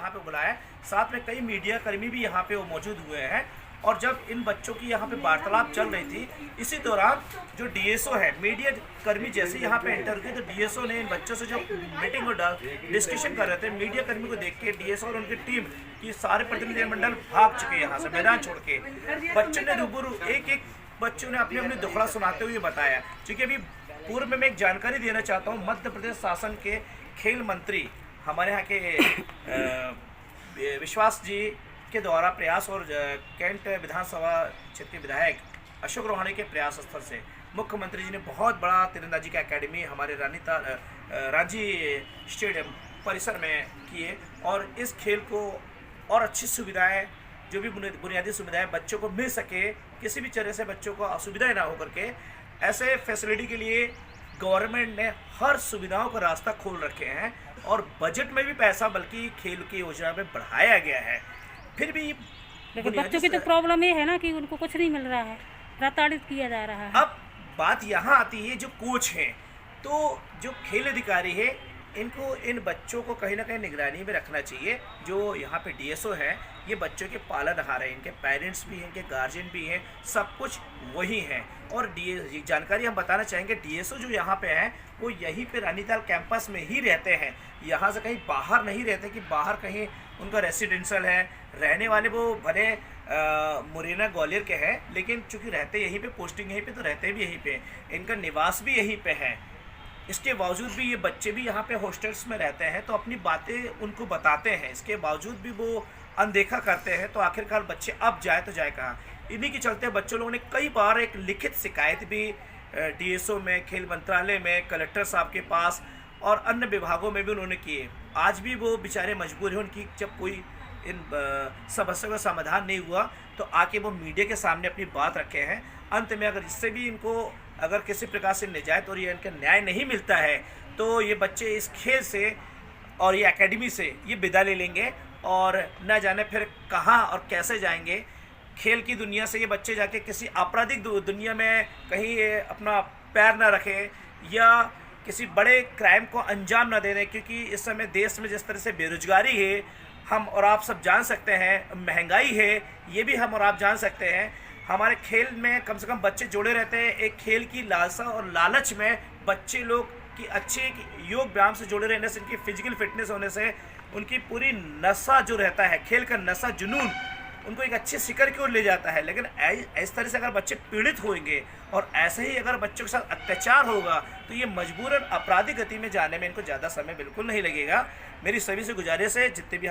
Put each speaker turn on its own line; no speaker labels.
यहाँ पे बुलाया है। साथ में कई मीडिया कर्मी भी यहाँ पे वो मौजूद हुए हैं। और जब इन बच्चों की यहाँ पे वार्तालाप चल रही थी, इसी दौरान जो डीएसओ है, मीडिया कर्मी जैसे यहाँ पे एंटर किए तो डीएसओ ने इन बच्चों से जो मीटिंग और डिस्कशन कर रहे थे, मीडिया कर्मी को देख के डीएसओ और उनकी टीम की सारे प्रतिनिधिमंडल भाग चुके यहाँ से मैदान छोड़ के। बच्चों ने रूबरू एक बच्चों ने अपनी अपनी दुखड़ा सुनाते हुए बताया। क्योंकि अभी पूर्व में मैं एक जानकारी देना चाहता हूँ, मध्य प्रदेश शासन के खेल मंत्री हमारे यहाँ के विश्वास जी के द्वारा प्रयास और कैंट विधानसभा क्षेत्र के विधायक अशोक रोहाणी के प्रयास स्थल से मुख्यमंत्री जी ने बहुत बड़ा तीरंदाजी का एकेडमी हमारे रांची स्टेडियम परिसर में किए। और इस खेल को और अच्छी सुविधाएं, जो भी बुनियादी सुविधाएं बच्चों को मिल सके, किसी भी तरह से बच्चों को असुविधाएं ना हो करके, ऐसे फैसिलिटी के लिए गवर्नमेंट ने हर सुविधाओं का रास्ता खोल रखे हैं। और बजट में भी पैसा बल्कि खेल की योजना में बढ़ाया गया है। फिर भी
लेकिन बच्चों की तो प्रॉब्लम ये है ना कि उनको कुछ नहीं मिल रहा है, प्रताड़ित किया जा रहा है।
अब बात यहाँ आती है जो कोच हैं, तो जो खेल अधिकारी है इनको इन बच्चों को कहीं ना कहीं निगरानी में रखना चाहिए। जो यहाँ पे डीएसओ है, ये बच्चों के पालनहार हैं, इनके पेरेंट्स भी हैं, इनके गार्जियन भी हैं, सब कुछ वही हैं। और जानकारी हम बताना चाहेंगे, डीएसओ जो यहाँ पे हैं वो यहीं पे रानीताल कैंपस में ही रहते हैं, यहाँ से कहीं बाहर नहीं रहते कि बाहर कहीं उनका रेसिडेंशियल है। रहने वाले वो भले मुरैना ग्वालियर के हैं, लेकिन चूँकि रहते यहीं पे, पोस्टिंग यहीं पे, तो रहते भी यहीं पे, इनका निवास भी यहीं पे है। इसके बावजूद भी ये बच्चे भी यहाँ पे हॉस्टल्स में रहते हैं, तो अपनी बातें उनको बताते हैं, इसके बावजूद भी वो अनदेखा करते हैं। तो आखिरकार बच्चे अब जाए तो जाए कहाँ। इन्हीं के चलते बच्चों लोगों ने कई बार एक लिखित शिकायत भी डीएसओ में, खेल मंत्रालय में, कलेक्टर साहब के पास और अन्य विभागों में भी उन्होंने किए। आज भी वो बेचारे मजबूर हैं, उनकी जब कोई इन समस्या का समाधान नहीं हुआ तो आके वो मीडिया के सामने अपनी बात रखे हैं। अंत में अगर इससे भी इनको अगर किसी प्रकार से निजात और ये इनका न्याय नहीं मिलता है तो ये बच्चे इस खेल से और ये एकेडमी से ये विदा ले लेंगे और न जाने फिर कहाँ और कैसे जाएंगे। खेल की दुनिया से ये बच्चे जाके किसी आपराधिक दुनिया में कहीं ये अपना पैर न रखें या किसी बड़े क्राइम को अंजाम न देने। क्योंकि इस समय देश में जिस तरह से बेरोजगारी है, हम और आप सब जान सकते हैं, महंगाई है, ये भी हम और आप जान सकते हैं। हमारे खेल में कम से कम बच्चे जुड़े रहते हैं। एक खेल की लालसा और लालच में बच्चे लोग की अच्छे योग व्यायाम से जुड़े रहने से, इनकी फिजिकल फिटनेस होने से उनकी पूरी नशा जो रहता है, खेल का नशा, जुनून, उनको एक अच्छे शिखर की ओर ले जाता है। लेकिन इस तरह से अगर बच्चे पीड़ित होंगे और ऐसे ही अगर बच्चों के साथ अत्याचार होगा तो ये मजबूरन आपराधिक गति में जाने में इनको ज़्यादा समय बिल्कुल नहीं लगेगा। मेरी सभी से गुजारिश है, जितने भी